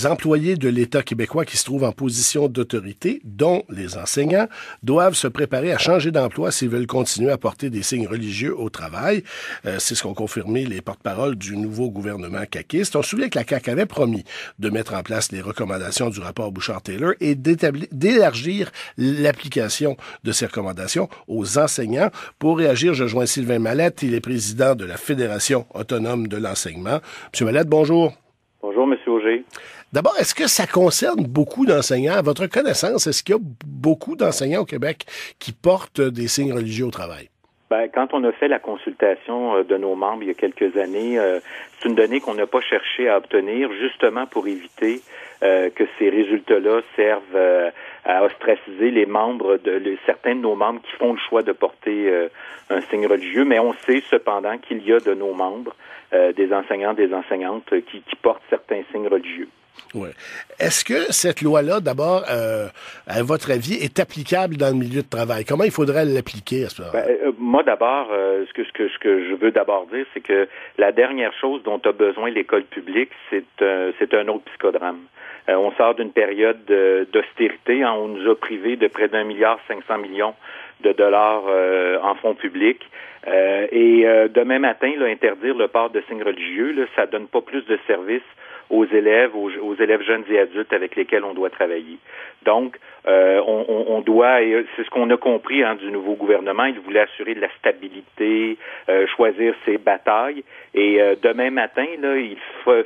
les employés de l'État québécois qui se trouvent en position d'autorité, dont les enseignants, doivent se préparer à changer d'emploi s'ils veulent continuer à porter des signes religieux au travail. C'est ce qu'ont confirmé les porte-paroles du nouveau gouvernement caquiste. On se souvient que la CAQ avait promis de mettre en place les recommandations du rapport Bouchard-Taylor et d'élargir l'application de ces recommandations aux enseignants. Pour réagir, je joins Sylvain Mallette, il est président de la Fédération autonome de l'enseignement. Monsieur Mallette, bonjour. Bonjour, M. Auger. D'abord, est-ce que ça concerne beaucoup d'enseignants? À votre connaissance, est-ce qu'il y a beaucoup d'enseignants au Québec qui portent des signes religieux au travail? Ben, quand on a fait la consultation de nos membres il y a quelques années, c'est une donnée qu'on n'a pas cherché à obtenir justement pour éviter que ces résultats-là servent à ostraciser les membres certains de nos membres qui font le choix de porter un signe religieux. Mais on sait cependant qu'il y a de nos membres, des enseignants, des enseignantes qui portent certains signes religieux. Ouais. Est-ce que cette loi-là, d'abord, à votre avis, est applicable dans le milieu de travail? Comment il faudrait l'appliquer à ce moment-là? Moi, d'abord, ce que je veux d'abord dire, c'est que la dernière chose dont a besoin l'école publique, c'est un autre psychodrame. On sort d'une période d'austérité. Hein, on nous a privé de près d'1,5 milliard de dollars en fonds publics. Et demain matin, là, interdire le port de signes religieux, là, ça donne pas plus de services aux élèves jeunes et adultes avec lesquels on doit travailler. Donc, on doit, et c'est ce qu'on a compris du nouveau gouvernement, il voulait assurer de la stabilité, choisir ses batailles, et demain matin, là, il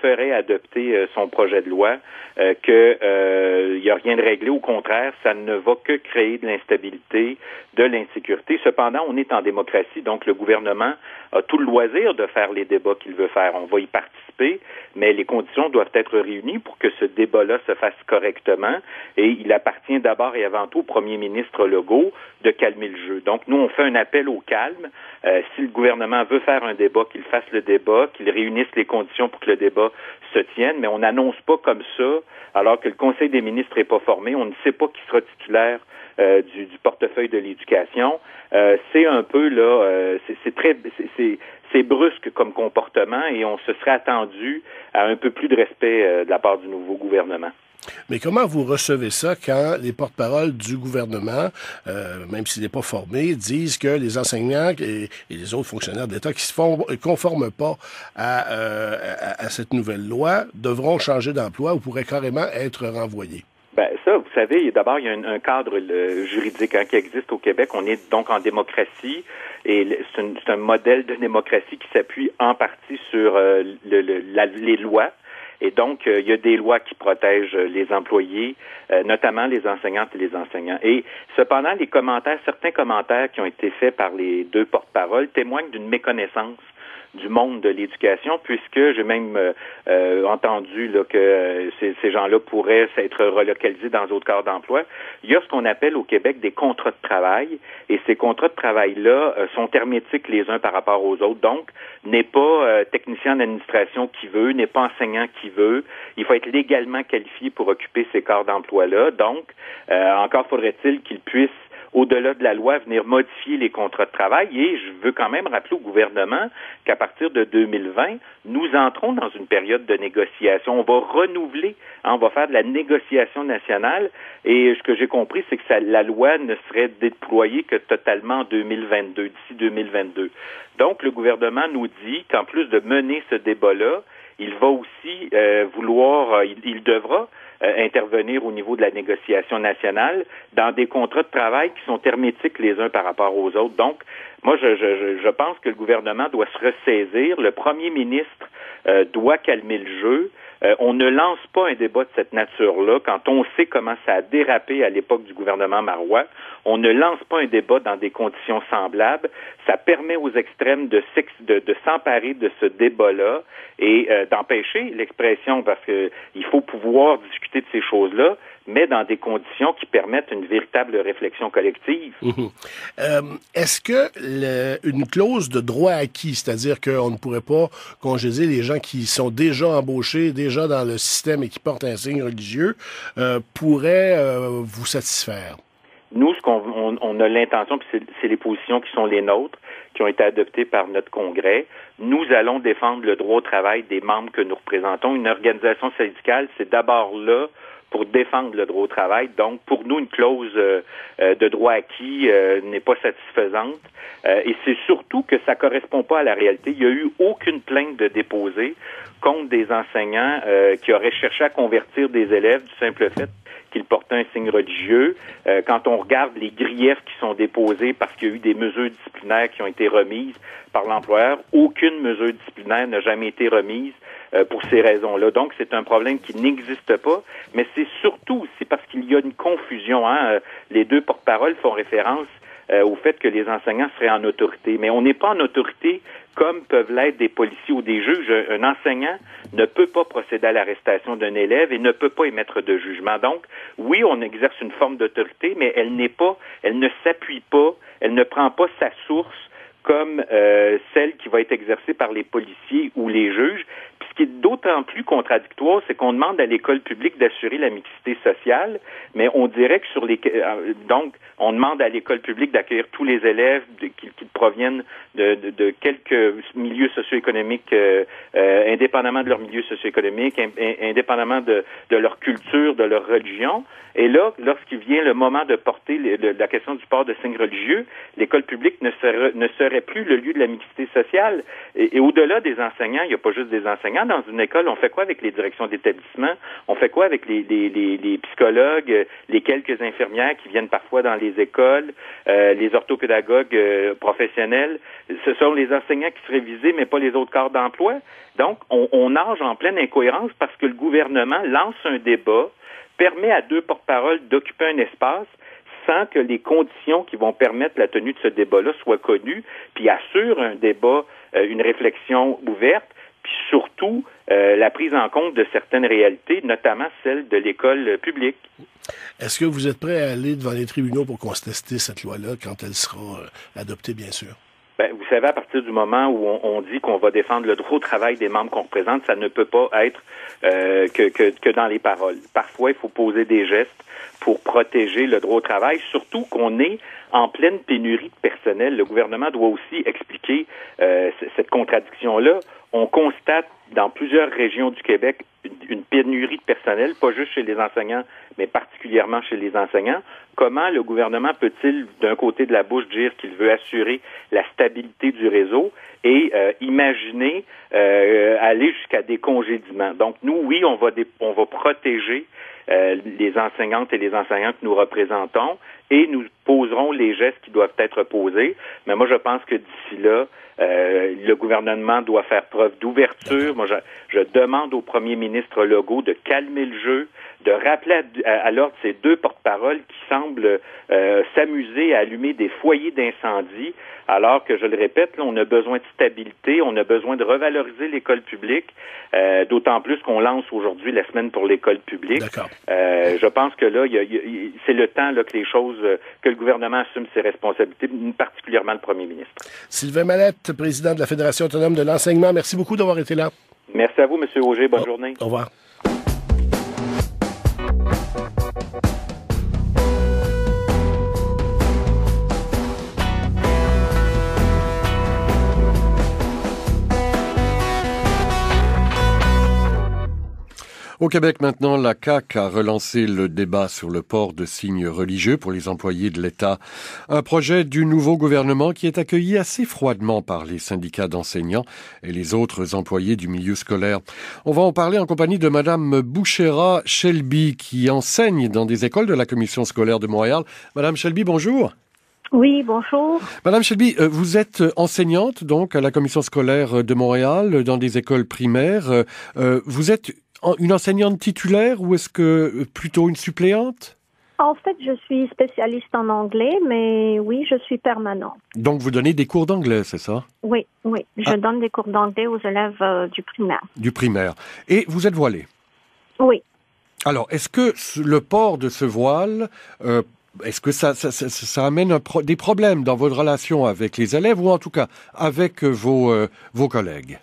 ferait adopter son projet de loi il n'y a rien de réglé, au contraire, ça ne va que créer de l'instabilité, de l'insécurité. Cependant, on est en démocratie, donc le gouvernement a tout le loisir de faire les débats qu'il veut faire. On va y participer, mais les conditions doivent être réunies pour que ce débat-là se fasse correctement, et il appartient d'abord et avant tout au premier ministre Legault de calmer le jeu. Donc, nous, on fait un appel au calme. Si le gouvernement veut faire un débat, qu'il fasse le débat, qu'il réunisse les conditions pour que le débat se tienne, mais on n'annonce pas comme ça, alors que le Conseil des ministres n'est pas formé, on ne sait pas qui sera titulaire du portefeuille de l'éducation. C'est un peu là, c'est brusque comme comportement, et on se serait attendu à un peu plus de respect de la part du nouveau gouvernement. Mais comment vous recevez ça quand les porte-paroles du gouvernement, même s'il n'est pas formé, disent que les enseignants et les autres fonctionnaires de l'État qui se conforment pas à cette nouvelle loi devront changer d'emploi ou pourraient carrément être renvoyés? Ça, vous savez, d'abord, il y a un cadre juridique qui existe au Québec. On est donc en démocratie, et c'est un modèle de démocratie qui s'appuie en partie sur les lois. Et donc, il y a des lois qui protègent les employés, notamment les enseignantes et les enseignants. Et cependant, certains commentaires qui ont été faits par les deux porte-paroles témoignent d'une méconnaissance du monde de l'éducation, puisque j'ai même entendu là, que ces gens-là pourraient être relocalisés dans d'autres corps d'emploi. Il y a ce qu'on appelle au Québec des contrats de travail, et ces contrats de travail-là sont hermétiques les uns par rapport aux autres. Donc, n'est pas technicien d'administration qui veut, n'est pas enseignant qui veut. Il faut être légalement qualifié pour occuper ces corps d'emploi-là. Donc, encore faudrait-il qu'ils puissent, au-delà de la loi, venir modifier les contrats de travail. Et je veux quand même rappeler au gouvernement qu'à partir de 2020, nous entrons dans une période de négociation. On va renouveler, on va faire de la négociation nationale. Et ce que j'ai compris, c'est que la loi ne serait déployée que totalement en 2022, d'ici 2022. Donc, le gouvernement nous dit qu'en plus de mener ce débat-là, il va aussi il devra intervenir au niveau de la négociation nationale dans des contrats de travail qui sont hermétiques les uns par rapport aux autres. Donc, moi, je pense que le gouvernement doit se ressaisir. Le premier ministre doit calmer le jeu. On ne lance pas un débat de cette nature-là quand on sait comment ça a dérapé à l'époque du gouvernement Marois. On ne lance pas un débat dans des conditions semblables. Ça permet aux extrêmes de s'emparer de ce débat-là et d'empêcher l'expression, parce que il faut pouvoir discuter de ces choses-là, mais dans des conditions qui permettent une véritable réflexion collective. Est-ce que une clause de droit acquis, c'est-à-dire qu'on ne pourrait pas congédier les gens qui sont déjà embauchés, déjà dans le système et qui portent un signe religieux, pourrait vous satisfaire? Nous, on a l'intention, puis c'est les positions qui sont les nôtres, qui ont été adoptés par notre Congrès. Nous allons défendre le droit au travail des membres que nous représentons. Une organisation syndicale, c'est d'abord là pour défendre le droit au travail. Donc, pour nous, une clause de droit acquis n'est pas satisfaisante. Et c'est surtout que ça correspond pas à la réalité. Il n'y a eu aucune plainte de déposée contre des enseignants qui auraient cherché à convertir des élèves du simple fait qu'ils portaient un signe religieux. Quand on regarde les griefs qui sont déposés parce qu'il y a eu des mesures disciplinaires qui ont été remises par l'employeur, aucune mesure disciplinaire n'a jamais été remise pour ces raisons-là. Donc, c'est un problème qui n'existe pas, mais c'est surtout aussi parce qu'il y a une confusion. Les deux porte-paroles font référence au fait que les enseignants seraient en autorité. Mais on n'est pas en autorité comme peuvent l'être des policiers ou des juges. Un enseignant ne peut pas procéder à l'arrestation d'un élève et ne peut pas émettre de jugement. Donc, oui, on exerce une forme d'autorité, mais elle ne s'appuie pas, elle ne prend pas sa source comme celle qui va être exercée par les policiers ou les juges. Puis ce qui est d'autant plus contradictoire, c'est qu'on demande à l'école publique d'assurer la mixité sociale, mais on dirait que donc on demande à l'école publique d'accueillir tous les élèves qui proviennent de quelques milieux socio-économiques, indépendamment de leur milieu socio-économique, indépendamment de leur culture, de leur religion. Et là, lorsqu'il vient le moment de porter la question du port de signes religieux, l'école publique ne serait plus le lieu de la mixité sociale. Et au-delà des enseignants, il n'y a pas juste des enseignants. Dans une école, on fait quoi avec les directions d'établissement? On fait quoi avec les psychologues, les quelques infirmières qui viennent parfois dans les écoles, les orthopédagogues professionnels? Ce sont les enseignants qui seraient visés, mais pas les autres corps d'emploi. Donc, on nage en pleine incohérence parce que le gouvernement lance un débat, permet à deux porte-paroles d'occuper un espace sans que les conditions qui vont permettre la tenue de ce débat-là soient connues, puis assure un débat, une réflexion ouverte, puis surtout la prise en compte de certaines réalités, notamment celle de l'école publique. Est-ce que vous êtes prêt à aller devant les tribunaux pour contester cette loi-là quand elle sera adoptée, bien sûr? Ben, vous savez, à partir du moment où on dit qu'on va défendre le droit au travail des membres qu'on représente, ça ne peut pas être que dans les paroles. Parfois, il faut poser des gestes pour protéger le droit au travail, surtout qu'on est en pleine pénurie de personnel. Le gouvernement doit aussi expliquer cette contradiction-là. On constate dans plusieurs régions du Québec une pénurie de personnel, pas juste chez les enseignants, mais particulièrement chez les enseignants. Comment le gouvernement peut-il, d'un côté de la bouche, dire qu'il veut assurer la stabilité du réseau et imaginer aller jusqu'à des congédiements? Donc, nous, oui, on va protéger les enseignantes et les enseignants que nous représentons et nous poserons les gestes qui doivent être posés. Mais moi, je pense que d'ici là, le gouvernement doit faire preuve d'ouverture. Moi, je demande au premier ministre Legault de calmer le jeu, de rappeler à l'ordre ces deux porte-paroles qui semblent s'amuser à allumer des foyers d'incendie, alors que, je le répète, là, on a besoin de stabilité, on a besoin de revaloriser l'école publique, d'autant plus qu'on lance aujourd'hui la semaine pour l'école publique. Je pense que là, c'est le temps là, que les choses, que le gouvernement assume ses responsabilités, particulièrement le premier ministre. Sylvain Mallette, président de la Fédération autonome de l'enseignement, merci beaucoup d'avoir été là. Merci à vous, M. Auger. Bonne journée. Au revoir. Au Québec maintenant, la CAQ a relancé le débat sur le port de signes religieux pour les employés de l'État. Un projet du nouveau gouvernement qui est accueilli assez froidement par les syndicats d'enseignants et les autres employés du milieu scolaire. On va en parler en compagnie de Madame Bouchera Shelby qui enseigne dans des écoles de la Commission scolaire de Montréal. Madame Shelby, bonjour. Oui, bonjour. Madame Shelby, vous êtes enseignante donc à la Commission scolaire de Montréal dans des écoles primaires. Vous êtes une enseignante titulaire ou est-ce que plutôt une suppléante? En fait, je suis spécialiste en anglais, mais oui, je suis permanente. Donc, vous donnez des cours d'anglais, c'est ça? Oui. Je donne des cours d'anglais aux élèves du primaire. Du primaire. Et vous êtes voilée? Oui. Alors, est-ce que le port de ce voile, est-ce que ça amène des problèmes dans votre relation avec les élèves ou en tout cas avec vos collègues?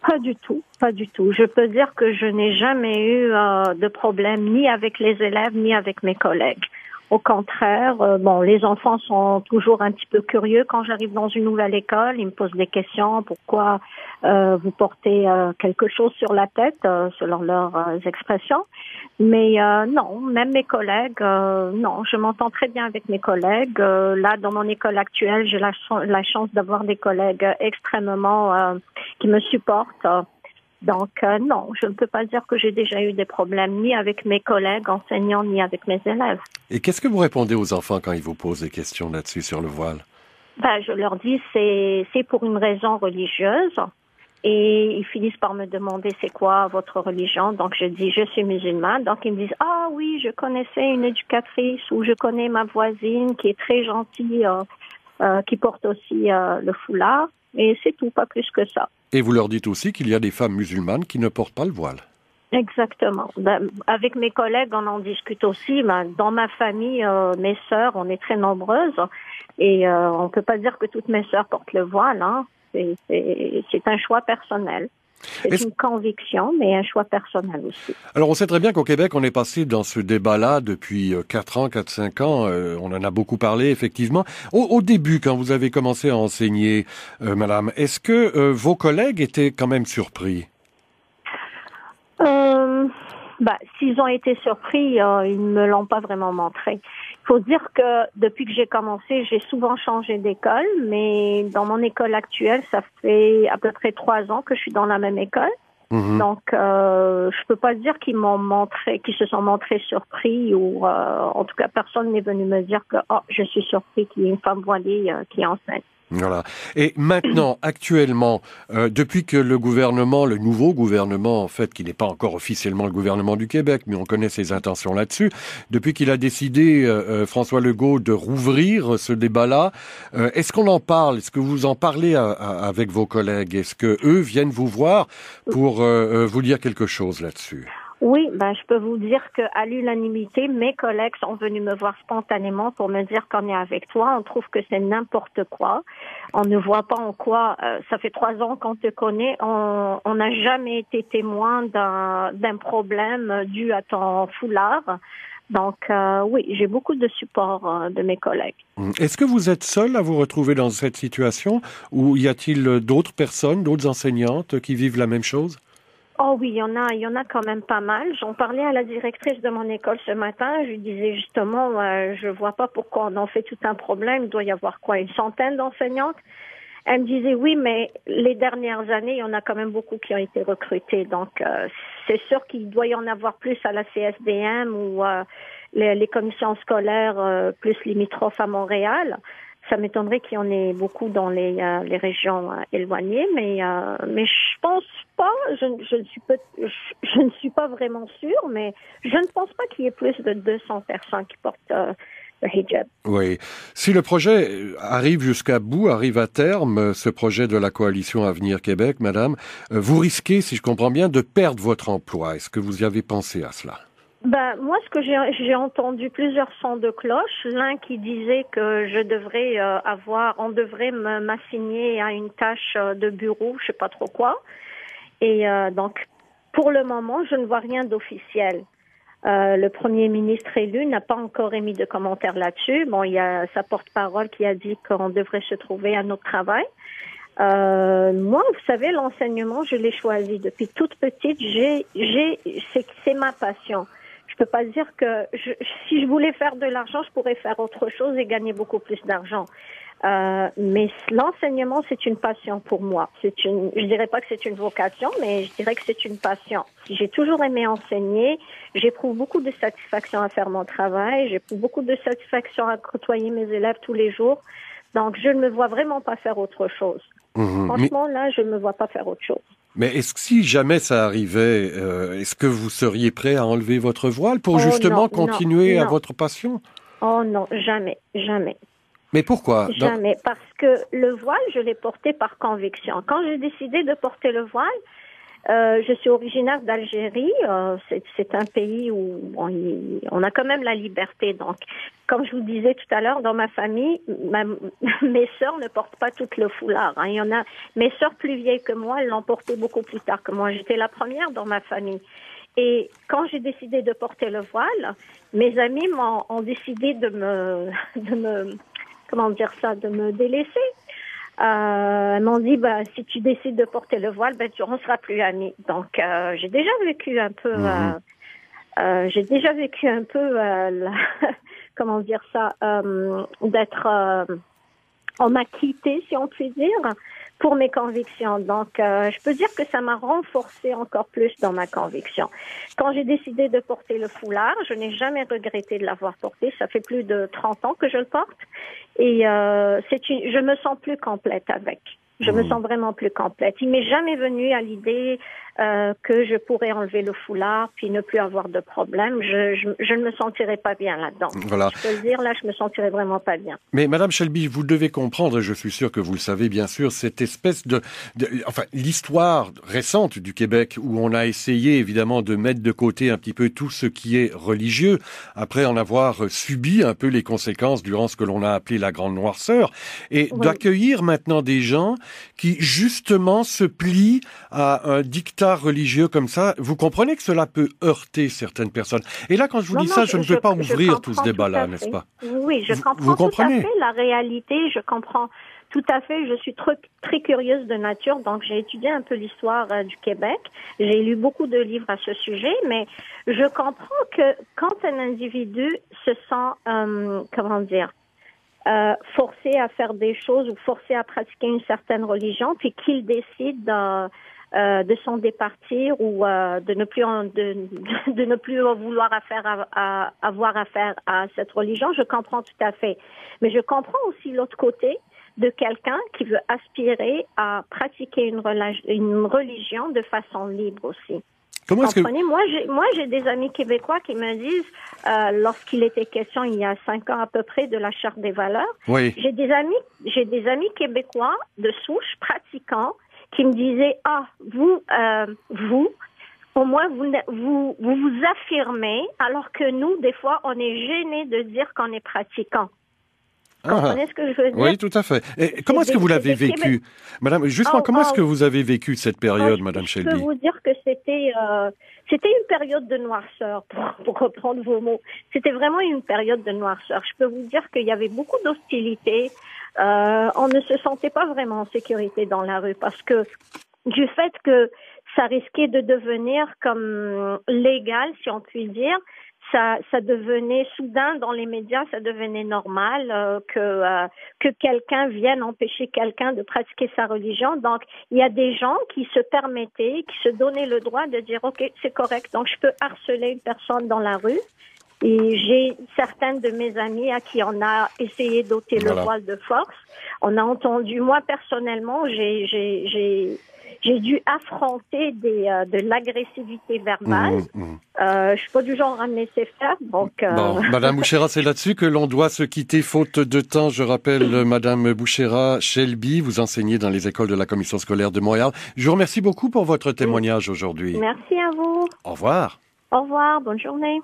Pas du tout. Je peux dire que je n'ai jamais eu de problème ni avec les élèves ni avec mes collègues. Au contraire, les enfants sont toujours un petit peu curieux quand j'arrive dans une nouvelle école. Ils me posent des questions. Pourquoi vous portez quelque chose sur la tête, selon leurs expressions. Mais non, même mes collègues, non, je m'entends très bien avec mes collègues. Là, dans mon école actuelle, j'ai la chance d'avoir des collègues extrêmement qui me supportent. Donc, non, je ne peux pas dire que j'ai déjà eu des problèmes ni avec mes collègues enseignants ni avec mes élèves. Et qu'est-ce que vous répondez aux enfants quand ils vous posent des questions là-dessus sur le voile? Je leur dis c'est pour une raison religieuse et ils finissent par me demander c'est quoi votre religion. Donc, je dis je suis musulmane. Donc, ils me disent ah oui, je connaissais une éducatrice ou je connais ma voisine qui est très gentille, qui porte aussi le foulard. Et c'est tout, pas plus que ça. Et vous leur dites aussi qu'il y a des femmes musulmanes qui ne portent pas le voile. Exactement. Avec mes collègues, on en discute aussi. Dans ma famille, mes sœurs, on est très nombreuses. Et on peut pas dire que toutes mes sœurs portent le voile. Hein. C'est un choix personnel. C'est une conviction, mais un choix personnel aussi. Alors, on sait très bien qu'au Québec, on est passé dans ce débat-là depuis 4-5 ans. On en a beaucoup parlé, effectivement. Au début, quand vous avez commencé à enseigner, madame, est-ce que vos collègues étaient quand même surpris? S'ils ont été surpris, ils ne me l'ont pas vraiment montré. Il faut dire que depuis que j'ai commencé, j'ai souvent changé d'école, mais dans mon école actuelle, ça fait à peu près 3 ans que je suis dans la même école. Mm-hmm. Donc, je peux pas dire qu'ils se sont montrés surpris ou, en tout cas, personne n'est venu me dire que, je suis surpris qu'il y ait une femme voilée qui enseigne. Voilà. Et maintenant, actuellement, depuis que le nouveau gouvernement, en fait, qui n'est pas encore officiellement le gouvernement du Québec, mais on connaît ses intentions là-dessus, depuis qu'il a décidé, François Legault, de rouvrir ce débat-là, est-ce qu'on en parle? Est-ce que vous en parlez avec vos collègues? Est-ce que eux viennent vous voir pour vous dire quelque chose là-dessus? Oui, je peux vous dire qu'à l'unanimité, mes collègues sont venus me voir spontanément pour me dire qu'on est avec toi. On trouve que c'est n'importe quoi. On ne voit pas en quoi. Ça fait 3 ans qu'on te connaît. On n'a jamais été témoin d'un problème dû à ton foulard. Donc, oui, j'ai beaucoup de support de mes collègues. Est-ce que vous êtes seul à vous retrouver dans cette situation ou y a-t-il d'autres personnes, d'autres enseignantes qui vivent la même chose? Oh oui, il y en a quand même pas mal. J'en parlais à la directrice de mon école ce matin. Je lui disais justement, je vois pas pourquoi on en fait tout un problème. Il doit y avoir une 100aine d'enseignantes. Elle me disait oui, mais les dernières années, il y en a quand même beaucoup qui ont été recrutés. Donc, c'est sûr qu'il doit y en avoir plus à la CSDM ou les commissions scolaires plus limitrophes à Montréal. Ça m'étonnerait qu'il y en ait beaucoup dans les régions éloignées, mais je pense pas. Je ne suis pas vraiment sûre, mais je ne pense pas qu'il y ait plus de 200 personnes qui portent le hijab. Oui. Si le projet arrive jusqu'à bout, arrive à terme, ce projet de la coalition Avenir Québec, madame, vous risquez, si je comprends bien, de perdre votre emploi. Est-ce que vous y avez pensé à cela? Moi, ce que j'ai entendu plusieurs sons de cloche. L'un qui disait que on devrait m'assigner à une tâche de bureau, je sais pas trop quoi. Et donc, pour le moment, je ne vois rien d'officiel. Le premier ministre élu n'a pas encore émis de commentaires là-dessus. Bon, il y a sa porte-parole qui a dit qu'on devrait se trouver un autre travail. Moi, vous savez, l'enseignement, je l'ai choisi depuis toute petite. C'est ma passion. Je peux pas dire que si je voulais faire de l'argent, je pourrais faire autre chose et gagner beaucoup plus d'argent. Mais l'enseignement, c'est une passion pour moi. Je dirais pas que c'est une vocation, mais je dirais que c'est une passion. J'ai toujours aimé enseigner. J'éprouve beaucoup de satisfaction à faire mon travail. J'éprouve beaucoup de satisfaction à côtoyer mes élèves tous les jours. Donc, je ne me vois vraiment pas faire autre chose. Franchement, là, je ne me vois pas faire autre chose. Mais est-ce que si jamais ça arrivait, est-ce que vous seriez prêt à enlever votre voile pour justement continuer à votre passion? Oh non, jamais, jamais. Mais pourquoi? Jamais, parce que le voile, je l'ai porté par conviction. Quand j'ai décidé de porter le voile, je suis originaire d'Algérie. C'est un pays où on a quand même la liberté. Donc, comme je vous disais tout à l'heure, dans ma famille, mes sœurs ne portent pas toutes le foulard. Il y en a, mes sœurs plus vieilles que moi, elles l'ont porté beaucoup plus tard que moi. J'étais la première dans ma famille. Et quand j'ai décidé de porter le voile, mes amis ont décidé de me délaisser. Elles m'ont dit, si tu décides de porter le voile, on sera plus amis. Donc, j'ai déjà vécu un peu, on m'a quitté, si on peut dire, pour mes convictions. Donc, je peux dire que ça m'a renforcé encore plus dans ma conviction. Quand j'ai décidé de porter le foulard, je n'ai jamais regretté de l'avoir porté. Ça fait plus de 30 ans que je le porte. Et je me sens plus complète avec. Je me sens vraiment plus complète. Il m'est jamais venu à l'idée que je pourrais enlever le foulard puis ne plus avoir de problème. Je ne me sentirais pas bien là-dedans. Voilà. Je peux le dire, là, je me sentirais vraiment pas bien. Mais Madame Shelby, vous devez comprendre, et je suis sûr que vous le savez bien sûr, cette espèce l'histoire récente du Québec où on a essayé évidemment de mettre de côté un petit peu tout ce qui est religieux, après en avoir subi un peu les conséquences durant ce que l'on a appelé la Grande Noirceur, et d'accueillir maintenant des gens qui justement se plient à un dictat religieux comme ça. Vous comprenez que cela peut heurter certaines personnes. Et là, quand je vous dis ça, je ne veux pas ouvrir tout ce débat-là, n'est-ce pas? Oui, je comprends vous comprenez? Tout à fait la réalité. Je comprends tout à fait. Je suis très curieuse de nature, donc j'ai étudié un peu l'histoire du Québec. J'ai lu beaucoup de livres à ce sujet, mais je comprends que quand un individu se sent, forcé à faire des choses ou forcé à pratiquer une certaine religion, puis qu'il décide de s'en départir ou de ne plus vouloir avoir affaire à cette religion, je comprends tout à fait. Mais je comprends aussi l'autre côté de quelqu'un qui veut aspirer à pratiquer une religion de façon libre aussi. Comment est-ce Comprenez? Moi, j'ai des amis québécois qui me disent, lorsqu'il était question il y a 5 ans à peu près de la Charte des valeurs, oui. J'ai des amis québécois de souche pratiquants qui me disaient, vous, au moins vous affirmez, alors que nous, des fois, on est gênés de dire qu'on est pratiquant. Vous comprenez ce que je veux dire? Oui, tout à fait. Et comment est-ce que vous l'avez vécu? Madame, justement, comment est-ce que vous avez vécu cette période, Madame Shelby? Je peux vous dire que c'était une période de noirceur, pour reprendre vos mots. C'était vraiment une période de noirceur. Je peux vous dire qu'il y avait beaucoup d'hostilité. On ne se sentait pas vraiment en sécurité dans la rue parce que du fait que ça risquait de devenir comme légal, si on peut dire, ça devenait soudain dans les médias, ça devenait normal que quelqu'un vienne empêcher quelqu'un de pratiquer sa religion. Donc, il y a des gens qui se permettaient, qui se donnaient le droit de dire, OK, c'est correct, donc je peux harceler une personne dans la rue. Et j'ai certaines de mes amies à qui on a essayé d'ôter le voile de force. On a entendu, moi personnellement, j'ai dû affronter de l'agressivité verbale. Je suis pas du genre à me laisser faire. Donc, Bon, Madame Bouchera, c'est là-dessus que l'on doit se quitter faute de temps. Je rappelle, Madame Bouchera Shelby, vous enseignez dans les écoles de la Commission scolaire de Montréal. Je vous remercie beaucoup pour votre témoignage aujourd'hui. Merci à vous. Au revoir. Au revoir, bonne journée.